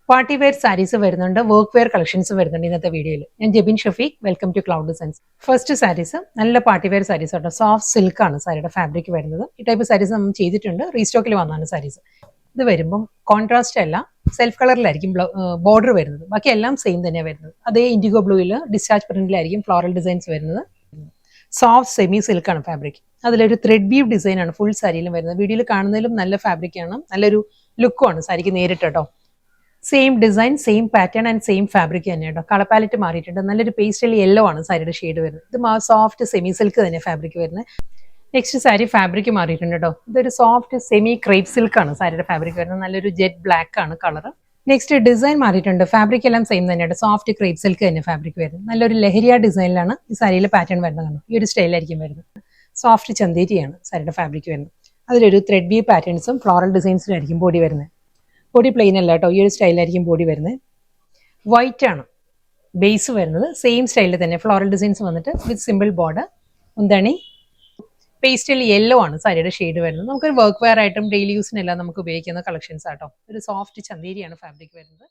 Party wear saris വരുന്നുണ്ട്, work wear collections വരുന്നുണ്ട് ഇന്നത്തെ വീഡിയോയിൽ. ഞാൻ Jebin Shafeeq, welcome to Cloud Designs. First saris നല്ല പാർട്ടി വെയർ സാരീസ് ആട്ടോ. സോഫ്റ്റ് സിൽക്ക് ആണ് സാരിയുടെ ഫാബ്രിക് വരുന്നത്. ഈ ടൈപ്പ് സാരീസ് നമ്മൾ ചെയ്തിട്ടുണ്ട്, റീസ്റ്റോക്കിൽ വന്നാണ് സാരീസ്. ഇത് വരുമ്പം കോൺട്രാസ്റ്റ് അല്ല, സെൽഫ് കളറിലായിരിക്കും ബോർഡർ വരുന്നത്. ബാക്കി എല്ലാം സെയിം തന്നെയാണ് വരുന്നത്. അതേ ഇൻഡിഗോ ബ്ലൂയിൽ ഡിസ്ചാർജ് പ്രിന്റിലായിരിക്കും ഫ്ലോറൽ ഡിസൈൻസ് വരുന്നത്. സോഫ്റ്റ് സെമി സിൽക്ക് ആണ് ഫാബ്രിക്. അതിലൊരു ത്രെഡ് വീവ് ഡിസൈൻ ആണ് ഫുൾ സാരിയിലും വരുന്നത്. വീഡിയോയിൽ കാണുന്നതിലും നല്ല ഫാബ്രിക് ആണ്, നല്ലൊരു ലുക്കും ആണ് സാരിക്ക് നേരിട്ട് കേട്ടോ. Same design, same pattern and same fabric തന്നെ കേട്ടോ. കളർ പാലറ്റ് മാറിയിട്ടുണ്ട്. നല്ലൊരു പേസ്റ്റൽ യെല്ലോ ആണ് സാരിയുടെ ഷെയ്ഡ് വരുന്നത്. ഇത് സോഫ്റ്റ് സെമി സിൽക്ക് തന്നെ ഫാബ്രിക് വരുന്നത്. നെക്സ്റ്റ് സാരി ഫാബ്രിക് മാറിയിട്ടുണ്ട് കേട്ടോ. ഇതൊരു സോഫ്റ്റ് സെമി ക്രേപ്പ് സിൽക്ക് ആണ് സാരിയുടെ ഫാബ്രിക് വരുന്നത്. നല്ലൊരു ജെറ്റ് ബ്ലാക്ക് ആണ് കളർ. നെക്സ്റ്റ് ഡിസൈൻ മാറിയിട്ടുണ്ട്. ഫാബ്രിക് എല്ലാം സെയിം തന്നെയാണ്. സോഫ്റ്റ് ക്രേപ്പ് സിൽക്ക് തന്നെ ഫാബ്രിക് വരുന്നത്. നല്ലൊരു ലഹരിയ ഡിസൈനിലാണ് ഈ സാരിയിൽ പാറ്റേൺ വരുന്നത്. ഈ ഒരു സ്റ്റൈലായിരിക്കും വരുന്നത്. സോഫ്റ്റ് ചന്തേരിയാണ് സാരിയുടെ ഫാബ്രിക് വരുന്നത്. അതിലൊരു ത്രെഡ് വീവ് പാറ്റേൺസും ഫ്ലോറൽ ഡിസൈൻസിലും ആയിരിക്കും ബോഡി വരുന്നത്. ബോഡി പ്ലെയിൻ അല്ല കേട്ടോ, ഈ ഒരു സ്റ്റൈലായിരിക്കും ബോഡി വരുന്നത്. വൈറ്റ് ആണ് ബേസ് വരുന്നത്. സെയിം സ്റ്റൈലിൽ തന്നെ ഫ്ലോറൽ ഡിസൈൻസ് വന്നിട്ട് വിത്ത് സിമ്പിൾ ബോർഡർ. എന്താണ് പേസ്റ്റൽ യെല്ലോ ആണ് സാരിയുടെ ഷെയ്ഡ് വരുന്നത്. നമുക്കൊരു വർക്ക് വെയർ ആയിട്ടും ഡെയിലി യൂസിനെല്ലാം നമുക്ക് ഉപയോഗിക്കുന്ന കളക്ഷൻസ് ആട്ടോ. ഒരു സോഫ്റ്റ് ചന്തേരിയാണ് ഫാബ്രിക് വരുന്നത്.